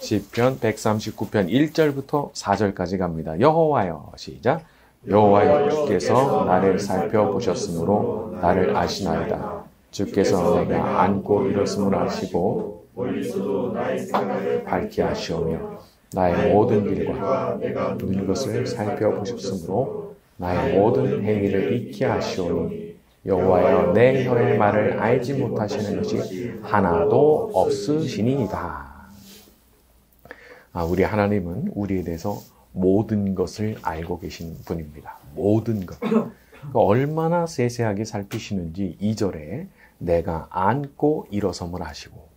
시편 139편 1절부터 4절까지 갑니다. 여호와여, 시작. 여호와여, 주께서 나를 살펴보셨으므로 나를 아시나이다. 주께서 내가 앉고 일었음을 아시고 멀리서도 나의 생각을 밝히 아시오며 나의 모든 길과 내가 누린 것을 살펴보셨으므로 나의 모든 행위를 익히 아시오니 여호와여, 내 혀의 말을 알지 못하시는 것이 하나도 없으시니이다. 우리 하나님은 우리에 대해서 모든 것을 알고 계신 분입니다. 모든 것. 얼마나 세세하게 살피시는지 2절에 내가 앉고 일어섬을 하시고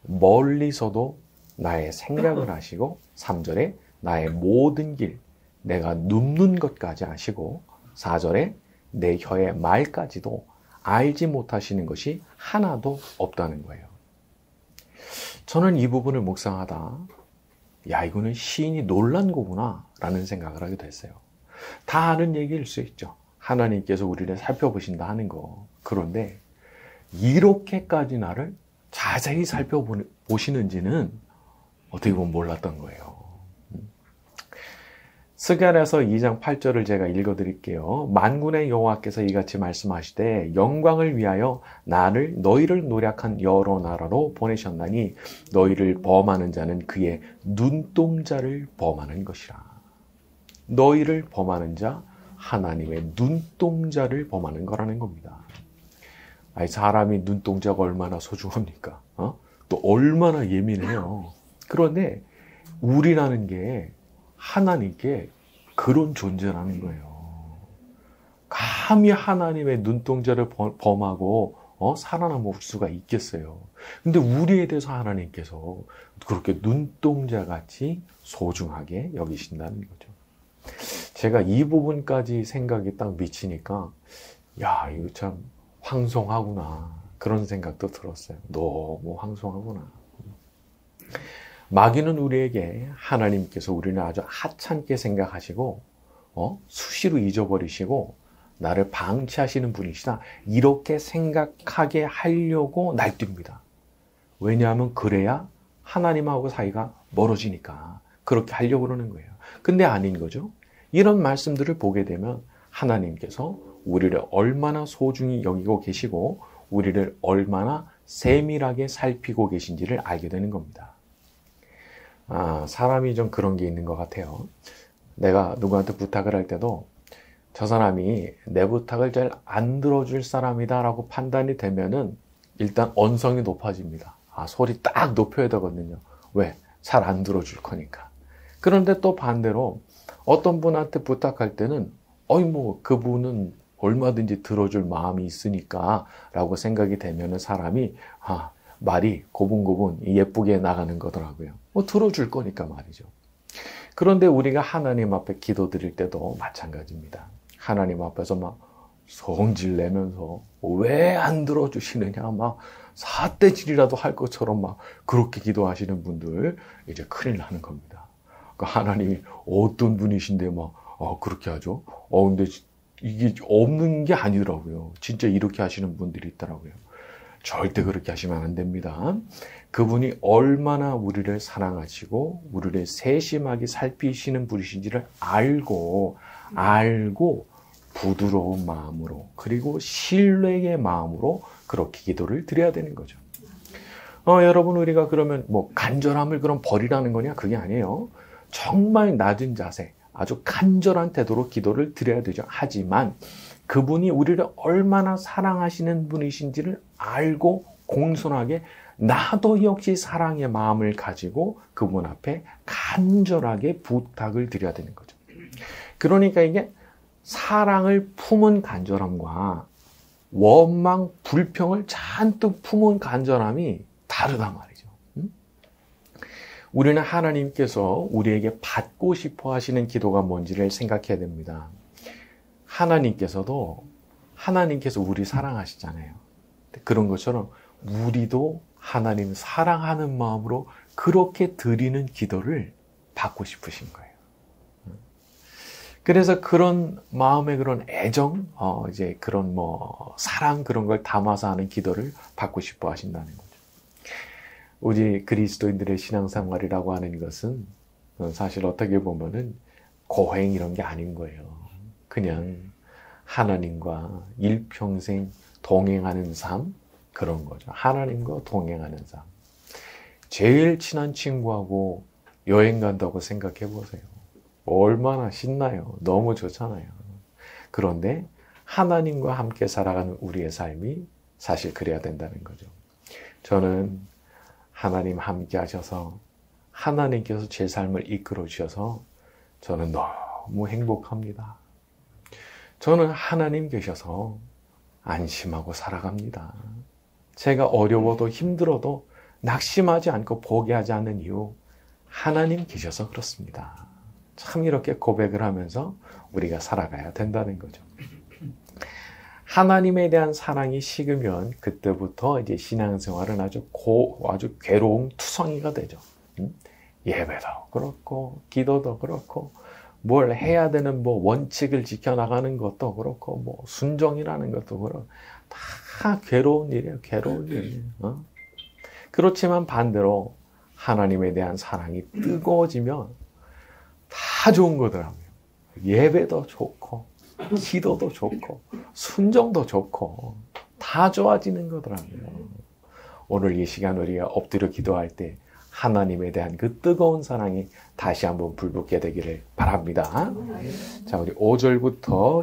멀리서도 나의 생각을 하시고 3절에 나의 모든 길, 내가 눕는 것까지 아시고 4절에 내 혀의 말까지도 알지 못하시는 것이 하나도 없다는 거예요. 저는 이 부분을 묵상하다 이거는 시인이 놀란 거구나 라는 생각을 하게 됐어요. 다 아는 얘기일 수 있죠. 하나님께서 우리를 살펴보신다 하는 거. 그런데 이렇게까지 나를 자세히 살펴보시는지는 어떻게 보면 몰랐던 거예요. 스가랴서 2장 8절을 제가 읽어드릴게요. 만군의 여호와께서 이같이 말씀하시되 영광을 위하여 너희를 노략한 여러 나라로 보내셨나니 너희를 범하는 자는 그의 눈동자를 범하는 것이라. 너희를 범하는 자, 하나님의 눈동자를 범하는 거라는 겁니다. 사람이 눈동자가 얼마나 소중합니까? 또 얼마나 예민해요. 그런데 우리라는 게 하나님께 그런 존재라는 거예요. 감히 하나님의 눈동자를 범하고 살아남을 수가 있겠어요. 근데 우리에 대해서 하나님께서 그렇게 눈동자같이 소중하게 여기신다는 거죠. 제가 이 부분까지 생각이 딱 미치니까 이거 참 황송하구나 그런 생각도 들었어요. 너무 황송하구나. 마귀는 우리에게 하나님께서 우리는 아주 하찮게 생각하시고 수시로 잊어버리시고 나를 방치하시는 분이시다 이렇게 생각하게 하려고 날뜁니다. 왜냐하면 그래야 하나님하고 사이가 멀어지니까 그렇게 하려고 그러는 거예요. 근데 아닌 거죠. 이런 말씀들을 보게 되면 하나님께서 우리를 얼마나 소중히 여기고 계시고 우리를 얼마나 세밀하게 살피고 계신지를 알게 되는 겁니다. 사람이 좀 그런 게 있는 것 같아요. 내가 누구한테 부탁을 할 때도 저 사람이 내 부탁을 잘 안 들어줄 사람이다 라고 판단이 되면은 일단 언성이 높아집니다. 소리 딱 높여야 되거든요. 왜? 잘 안 들어줄 거니까. 그런데 또 반대로 어떤 분한테 부탁할 때는 그분은 얼마든지 들어줄 마음이 있으니까 라고 생각이 되면은 사람이 말이 고분고분 예쁘게 나가는 거더라고요. 들어줄 거니까 말이죠. 그런데 우리가 하나님 앞에 기도 드릴 때도 마찬가지입니다. 하나님 앞에서 막 성질 내면서 왜 안 들어주시느냐 막 삿대질이라도 할 것처럼 막 그렇게 기도하시는 분들 이제 큰일 나는 겁니다. 하나님이 어떤 분이신데 막 그렇게 하죠? 근데 이게 없는 게 아니더라고요. 진짜 이렇게 하시는 분들이 있더라고요. 절대 그렇게 하시면 안 됩니다. 그분이 얼마나 우리를 사랑하시고 우리를 세심하게 살피시는 분이신지를 알고 부드러운 마음으로 그리고 신뢰의 마음으로 그렇게 기도를 드려야 되는 거죠. 여러분 우리가 그러면 간절함을 그럼 버리라는 거냐? 그게 아니에요. 정말 낮은 자세, 아주 간절한 태도로 기도를 드려야 되죠. 하지만 그분이 우리를 얼마나 사랑하시는 분이신지를 알고 공손하게 나도 역시 사랑의 마음을 가지고 그분 앞에 간절하게 부탁을 드려야 되는 거죠. 그러니까 이게 사랑을 품은 간절함과 원망, 불평을 잔뜩 품은 간절함이 다르단 말이죠. 우리는 하나님께서 우리에게 받고 싶어 하시는 기도가 뭔지를 생각해야 됩니다. 하나님께서 우리 사랑하시잖아요. 그런 것처럼 우리도 하나님 사랑하는 마음으로 그렇게 드리는 기도를 받고 싶으신 거예요. 그래서 그런 마음의 그런 애정, 사랑 그런 걸 담아서 하는 기도를 받고 싶어 하신다는 거죠. 우리 그리스도인들의 신앙생활이라고 하는 것은 사실 어떻게 보면은 고행 이런 게 아닌 거예요. 그냥 하나님과 일평생 동행하는 삶, 그런 거죠. 하나님과 동행하는 삶. 제일 친한 친구하고 여행 간다고 생각해 보세요. 얼마나 신나요. 너무 좋잖아요. 그런데 하나님과 함께 살아가는 우리의 삶이 사실 그래야 된다는 거죠. 저는 하나님 함께 하셔서 하나님께서 제 삶을 이끌어 주셔서 저는 너무 행복합니다. 저는 하나님 계셔서 안심하고 살아갑니다. 제가 어려워도 힘들어도 낙심하지 않고 포기하지 않는 이유, 하나님 계셔서 그렇습니다. 참 이렇게 고백을 하면서 우리가 살아가야 된다는 거죠. 하나님에 대한 사랑이 식으면 그때부터 이제 신앙생활은 아주 괴로운 투성이가 되죠. 예배도 그렇고 기도도 그렇고 뭘 해야 되는 원칙을 지켜나가는 것도 그렇고 순종이라는 것도 그렇고 다 괴로운 일이에요. 괴로운 일. 그렇지만 반대로 하나님에 대한 사랑이 뜨거워지면 다 좋은 거더라고요. 예배도 좋고 기도도 좋고 순종도 좋고 다 좋아지는 거더라고요. 오늘 이 시간 우리가 엎드려 기도할 때 하나님에 대한 그 뜨거운 사랑이 다시 한번 불붙게 되기를 바랍니다. 자, 우리 5절부터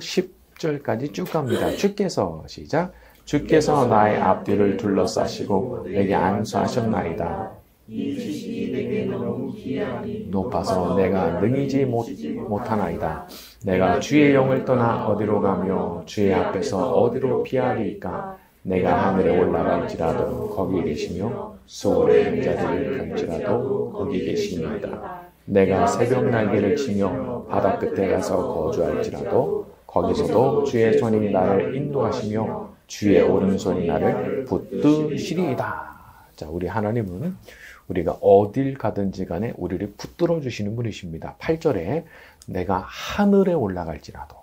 10절까지 쭉 갑니다. 주께서 시작. 주께서 나의 앞뒤를 둘러싸시고 내게 안수하셨나이다. 이 지식이 내게 너무 귀하니 높아서 내가 능히지 못하나이다. 내가 주의 영을 떠나 어디로 가며 주의 앞에서 어디로 피하리이까. 내가 하늘에 올라갈지라도 거기 계시며 소홀에 있는 자들을 갈지라도 거기 계십니다. 내가 새벽 날개를 치며 바다 끝에 가서 거주할지라도 거기서도 주의 손이 나를 인도하시며 주의 오른손이 나를 붙드시리이다. 자, 우리 하나님은 우리가 어딜 가든지 간에 우리를 붙들어 주시는 분이십니다. 8절에 내가 하늘에 올라갈지라도,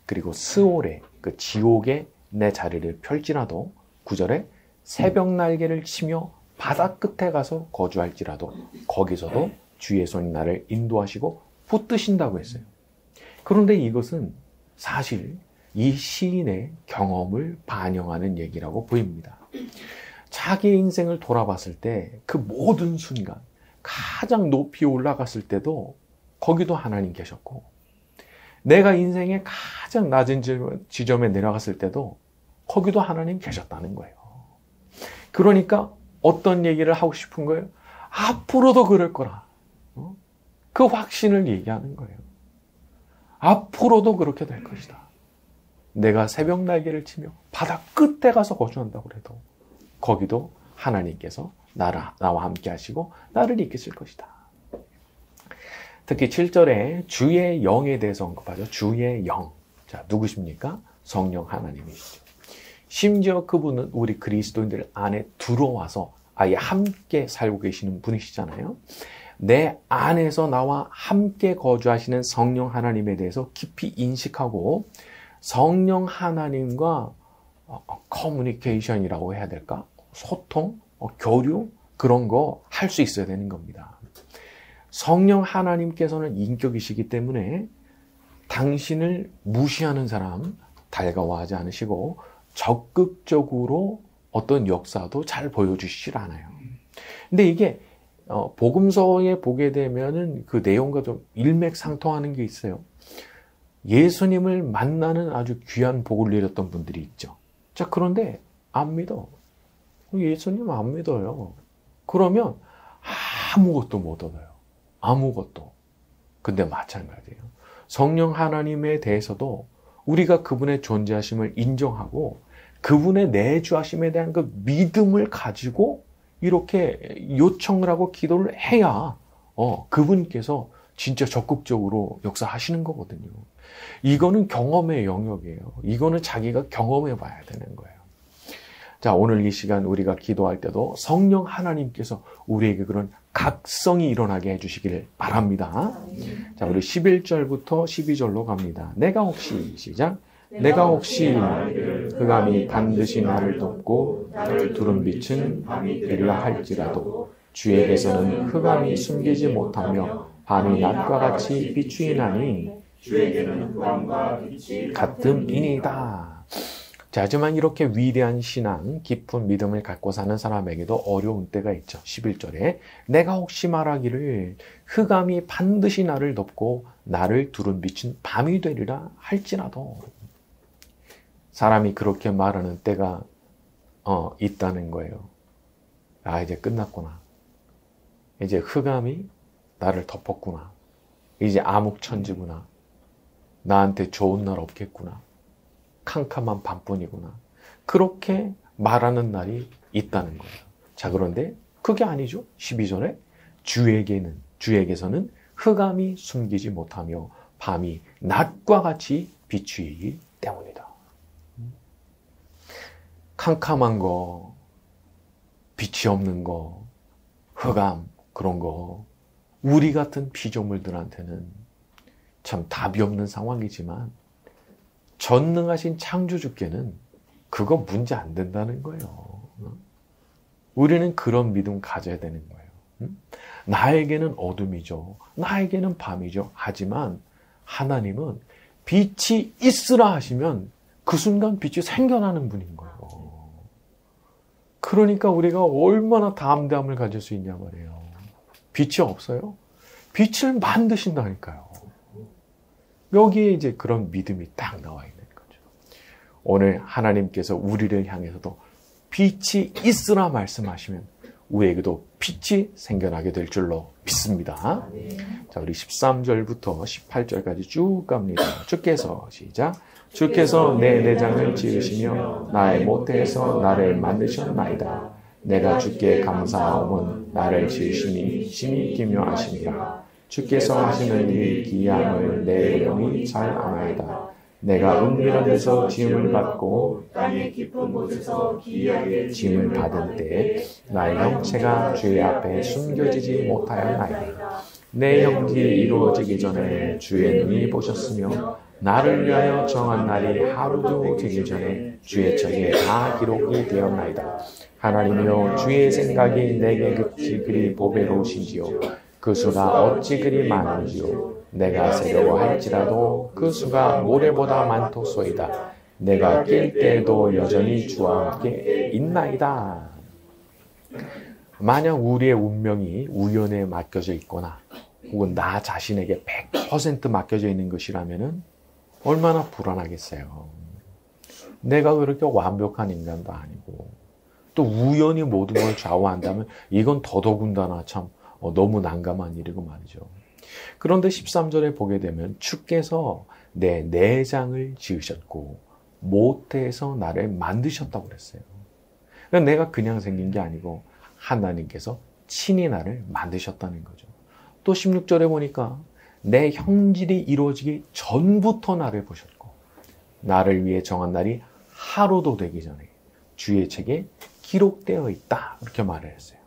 그리고 스올에, 그 지옥에 내 자리를 펼지라도, 9절에 새벽 날개를 치며 바다 끝에 가서 거주할지라도 거기서도 주의 손이 나를 인도하시고 붙드신다고 했어요. 그런데 이것은 사실 이 시인의 경험을 반영하는 얘기라고 보입니다. 자기의 인생을 돌아봤을 때 그 모든 순간, 가장 높이 올라갔을 때도 거기도 하나님 계셨고, 내가 인생의 가장 낮은 지점에 내려갔을 때도 거기도 하나님 계셨다는 거예요. 그러니까 어떤 얘기를 하고 싶은 거예요? 앞으로도 그럴 거라. 그 확신을 얘기하는 거예요. 앞으로도 그렇게 될 것이다. 내가 새벽 날개를 치며 바다 끝에 가서 거주한다고 해도 거기도 하나님께서 나와 함께 하시고 나를 이끄실 것이다. 특히 7절에 주의 영에 대해서 언급하죠. 주의 영. 자, 누구십니까? 성령 하나님이시죠. 심지어 그분은 우리 그리스도인들 안에 들어와서 아예 함께 살고 계시는 분이시잖아요. 내 안에서 나와 함께 거주하시는 성령 하나님에 대해서 깊이 인식하고 성령 하나님과 커뮤니케이션이라고 해야 될까? 소통, 교류, 그런 거 할 수 있어야 되는 겁니다. 성령 하나님께서는 인격이시기 때문에 당신을 무시하는 사람 달가워하지 않으시고 적극적으로 어떤 역사도 잘 보여주시질 않아요. 근데 이게 복음서에 보게 되면은 그 내용과 좀 일맥상통하는 게 있어요. 예수님을 만나는 아주 귀한 복을 누렸던 분들이 있죠. 자, 그런데 안 믿어. 예수님 안 믿어요. 그러면 아무것도 못 얻어요. 아무것도. 근데 마찬가지예요. 성령 하나님에 대해서도 우리가 그분의 존재하심을 인정하고 그분의 내주하심에 대한 그 믿음을 가지고 이렇게 요청을 하고 기도를 해야 그분께서 진짜 적극적으로 역사하시는 거거든요. 이거는 경험의 영역이에요. 이거는 자기가 경험해 봐야 되는 거예요. 자, 오늘 이 시간 우리가 기도할 때도 성령 하나님께서 우리에게 그런 각성이 일어나게 해주시기를 바랍니다. 자, 우리 11절부터 12절로 갑니다. 내가 혹시 시작. 내가 혹시 흑암이 반드시 나를 덮고 나를 두른 빛은 밤이 되리라 할지라도 주에게서는 흑암이 숨기지 못하며 밤이 낮과 같이 비추이나니 주에게는 흑암과 빛이 같음이니이다. 자, 하지만 이렇게 위대한 신앙, 깊은 믿음을 갖고 사는 사람에게도 어려운 때가 있죠. 11절에 내가 혹시 말하기를 흑암이 반드시 나를 덮고 나를 두른 빛은 밤이 되리라 할지라도, 사람이 그렇게 말하는 때가 있다는 거예요. 아, 이제 끝났구나. 이제 흑암이 나를 덮었구나. 이제 암흑천지구나. 나한테 좋은 날 없겠구나. 캄캄한 밤뿐이구나. 그렇게 말하는 날이 있다는 거예요. 자, 그런데 그게 아니죠. 12절에 주에게서는 흑암이 숨기지 못하며 밤이 낮과 같이 비추이기 때문이다. 캄캄한 거, 빛이 없는 거, 흑암, 그런 거, 우리 같은 피조물들한테는 참 답이 없는 상황이지만 전능하신 창조주께는 그거 문제 안 된다는 거예요. 우리는 그런 믿음 가져야 되는 거예요. 나에게는 어둠이죠. 나에게는 밤이죠. 하지만 하나님은 빛이 있으라 하시면 그 순간 빛이 생겨나는 분인 거예요. 그러니까 우리가 얼마나 담대함을 가질 수 있냐 말이에요. 빛이 없어요? 빛을 만드신다니까요. 여기에 이제 그런 믿음이 딱 나와 있는 거죠. 오늘 하나님께서 우리를 향해서도 빛이 있으라 말씀하시면 우리에게도 빛이 생겨나게 될 줄로 믿습니다. 자, 우리 13절부터 18절까지 쭉 갑니다. 주께서 시작. 주께서 내 내장을 지으시며 나의 모태에서 나를 만드셨나이다. 내가 주께 감사하오면 나를 지으시니 심히 기묘하시니라. 주께서 하시는 일 기이함을 내 영이 잘 아나이다. 내가 은밀한 데서 지음을 받고 땅의 깊은 곳에서 기이하게 지음을 받은 때 나의 형체가 주의 앞에 숨겨지지 못하였나이다. 내 형기 이루어지기 전에 주의 눈이 보셨으며 나를 위하여 정한 날이 하루도 되기 전에 주의 책에 다 기록이 되었나이다. 하나님이여, 주의 생각이 내게 그리 보배로우신지요. 그 수가 어찌 그리 많은지요. 내가 세려고 할지라도 그 수가 모래보다 많도소이다. 내가 깰 때에도 여전히 주와 함께 있나이다. 만약 우리의 운명이 우연에 맡겨져 있거나 혹은 나 자신에게 100% 맡겨져 있는 것이라면 얼마나 불안하겠어요. 내가 그렇게 완벽한 인간도 아니고 또 우연히 모든 걸 좌우한다면 이건 더더군다나 참 너무 난감한 일이고 말이죠. 그런데 13절에 보게 되면 주께서 내 내장을 지으셨고 모태에서 나를 만드셨다고 그랬어요. 그러니까 내가 그냥 생긴 게 아니고 하나님께서 친히 나를 만드셨다는 거죠. 또 16절에 보니까 내 형질이 이루어지기 전부터 나를 보셨고 나를 위해 정한 날이 하루도 되기 전에 주의 책에 기록되어 있다. 이렇게 말을 했어요.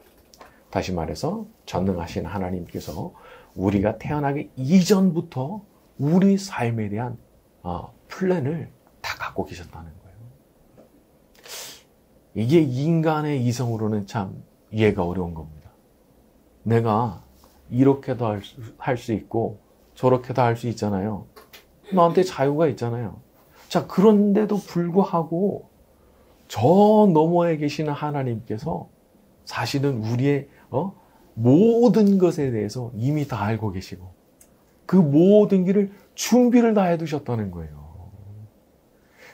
다시 말해서 전능하신 하나님께서 우리가 태어나기 이전부터 우리 삶에 대한 플랜을 다 갖고 계셨다는 거예요. 이게 인간의 이성으로는 참 이해가 어려운 겁니다. 내가 이렇게도 할 수 있고 저렇게도 할 수 있잖아요. 나한테 자유가 있잖아요. 자, 그런데도 불구하고 저 너머에 계시는 하나님께서 사실은 우리의 모든 것에 대해서 이미 다 알고 계시고 그 모든 길을 준비를 다 해두셨다는 거예요.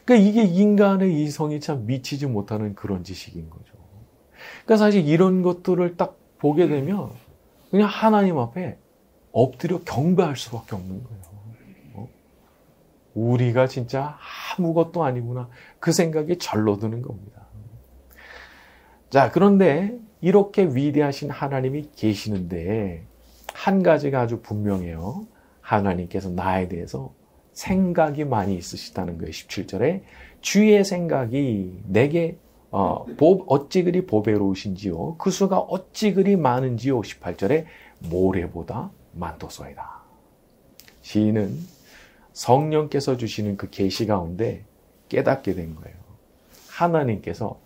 그러니까 이게 인간의 이성이 참 미치지 못하는 그런 지식인 거죠. 그러니까 사실 이런 것들을 딱 보게 되면 그냥 하나님 앞에 엎드려 경배할 수밖에 없는 거예요. 우리가 진짜 아무것도 아니구나. 그 생각이 절로 드는 겁니다. 자, 그런데 이렇게 위대하신 하나님이 계시는데 한 가지가 아주 분명해요. 하나님께서 나에 대해서 생각이 많이 있으시다는 거예요. 17절에 주의 생각이 내게 어찌 그리 보배로우신지요. 그 수가 어찌 그리 많은지요. 18절에 모래보다 많도소이다. 시인은 성령께서 주시는 그 계시 가운데 깨닫게 된 거예요. 하나님께서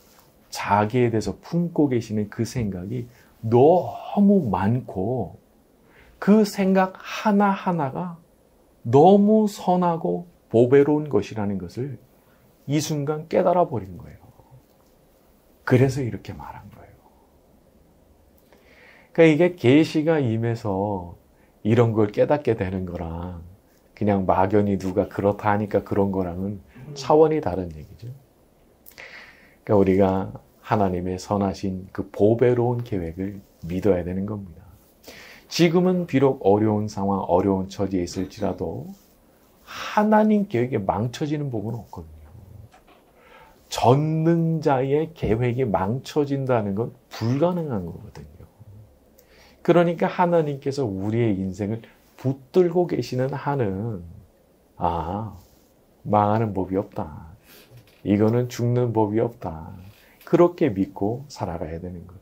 자기에 대해서 품고 계시는 그 생각이 너무 많고 그 생각 하나하나가 너무 선하고 보배로운 것이라는 것을 이 순간 깨달아 버린 거예요. 그래서 이렇게 말한 거예요. 그러니까 이게 계시가 임해서 이런 걸 깨닫게 되는 거랑 그냥 막연히 누가 그렇다 하니까 그런 거랑은 차원이 다른 얘기죠. 그러니까 우리가 하나님의 선하신 그 보배로운 계획을 믿어야 되는 겁니다. 지금은 비록 어려운 상황, 어려운 처지에 있을지라도 하나님 계획에 망쳐지는 복은 없거든요. 전능자의 계획이 망쳐진다는 건 불가능한 거거든요. 그러니까 하나님께서 우리의 인생을 붙들고 계시는 한은 망하는 법이 없다. 이거는 죽는 법이 없다. 그렇게 믿고 살아가야 되는 거죠.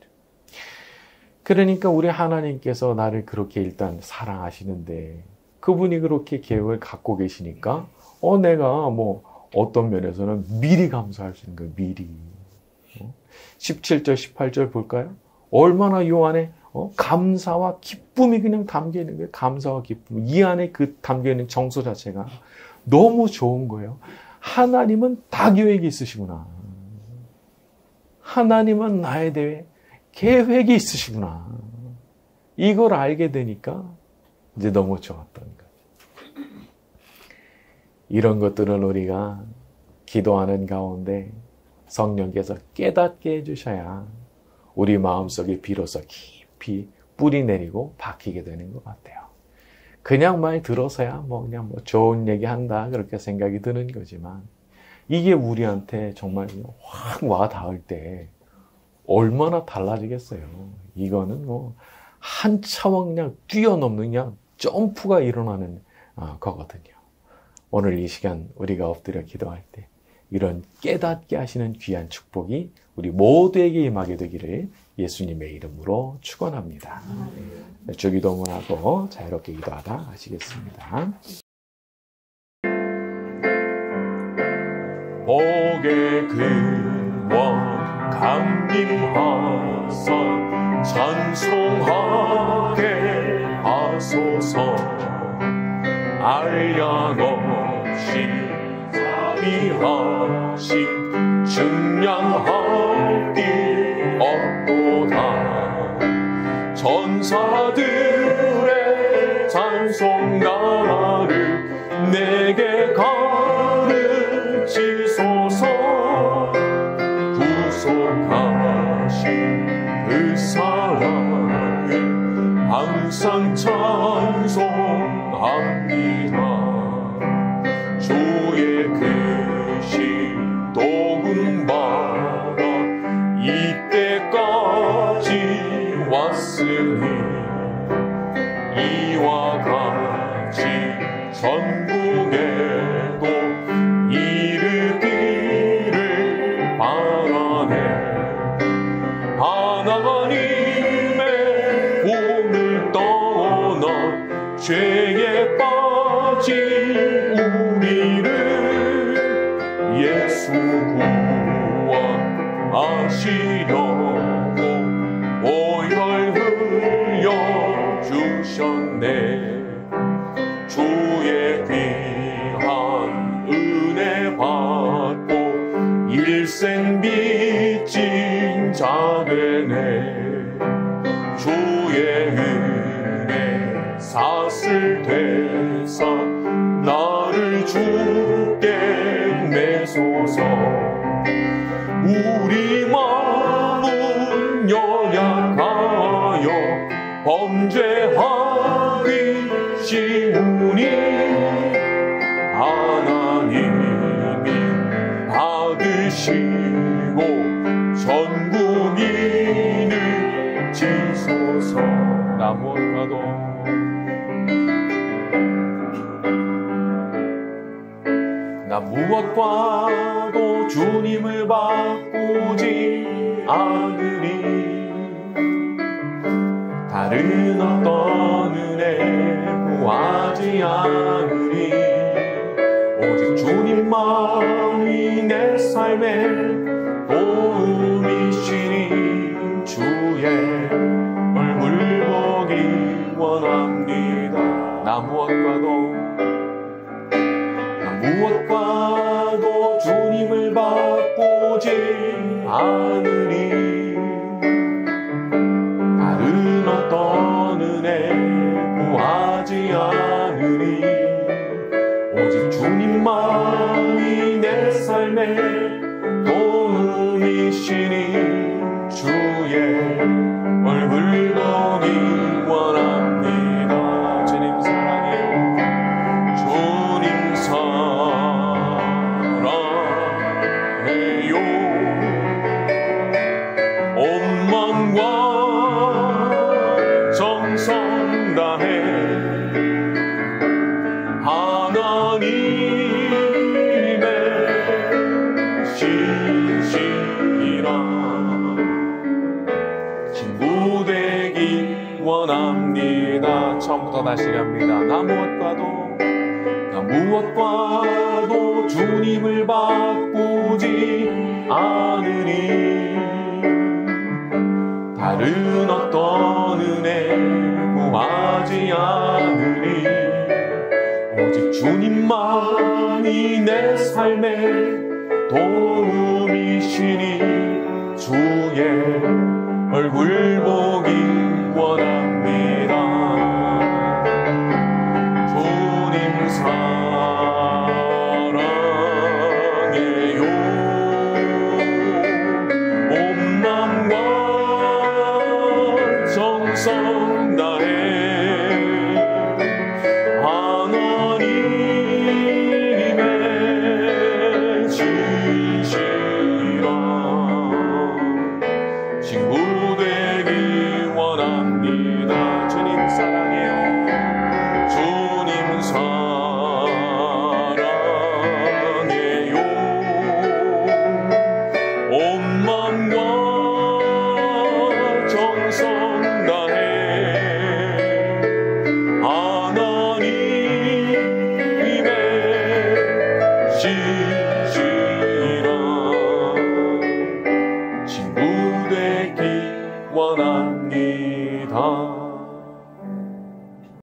그러니까 우리 하나님께서 나를 그렇게 일단 사랑하시는데 그분이 그렇게 계획을 갖고 계시니까 내가 어떤 면에서는 미리 감사할 수 있는 거예요. 미리. 17절, 18절 볼까요? 얼마나 요 안에 감사와 기쁨이 그냥 담겨 있는 거예요. 감사와 기쁨. 이 안에 그 담겨 있는 정서 자체가 너무 좋은 거예요. 하나님은 다 계획이 있으시구나. 하나님은 나에 대해 계획이 있으시구나. 이걸 알게 되니까 이제 너무 좋았던 거죠. 이런 것들은 우리가 기도하는 가운데 성령께서 깨닫게 해주셔야 우리 마음속에 비로소 깊이 뿌리 내리고 박히게 되는 것 같아요. 그냥 말 들어서야 그냥 좋은 얘기 한다 그렇게 생각이 드는 거지만 이게 우리한테 정말 확 와 닿을 때 얼마나 달라지겠어요. 이거는 한 차원 그냥 뛰어넘는 그냥 점프가 일어나는 거거든요. 오늘 이 시간 우리가 엎드려 기도할 때 이런 깨닫게 하시는 귀한 축복이 우리 모두에게 임하게 되기를 예수님의 이름으로 축원합니다. 주기도문하고 자유롭게 기도하다 하시겠습니다. 복의 근원 강림하사 찬송하게 하소서. 한량 없이 자비하심 증량할 길 없도다. 전사들의 찬송 나를 내게 가르치소서. 구속하신 그 사랑을 항상 찬송합니다. 주의 크신 도움 받아 이때까지 왔으니 이와 같이 전국에도 이르기를 바라네. 하나님의 품을 떠나 죄에 빠진 우리를 예수 구원하시려고 보혈 흘려 주셨네. 주의 귀한 은혜 받고 일생 빚진 자 되네. 주의 은혜 사슬 되사 나를 주께 내소서. 우리 마음은 연약하여 범죄하기 쉬우니 하나님이 받으시고 전국인을 지소서. 나 무엇과도 주님을 바꾸지 않으리. 다른 어떤 은혜 구하지 않으리. 원합니다. 나 무엇과도 주님을 바꾸지 않으리. 다른 어떤 은혜 구하지 않으리. 오직 주님만이 내 삶의 도움이시니 주의 얼굴 보기 원합니다. 주님 사랑해요. 주님 사랑해요. 온 마음과 정성 다해 하나님의 신실한 친구 되기 원합니다. 처음부터 다시 갑니다. 나 무엇과도 주님을 바꾸지 않으니. 다른 어떤 은혜 구하지 않으니. 오직 주님만이 내 삶의 도움이시니 주의 얼굴 보기 원합니다.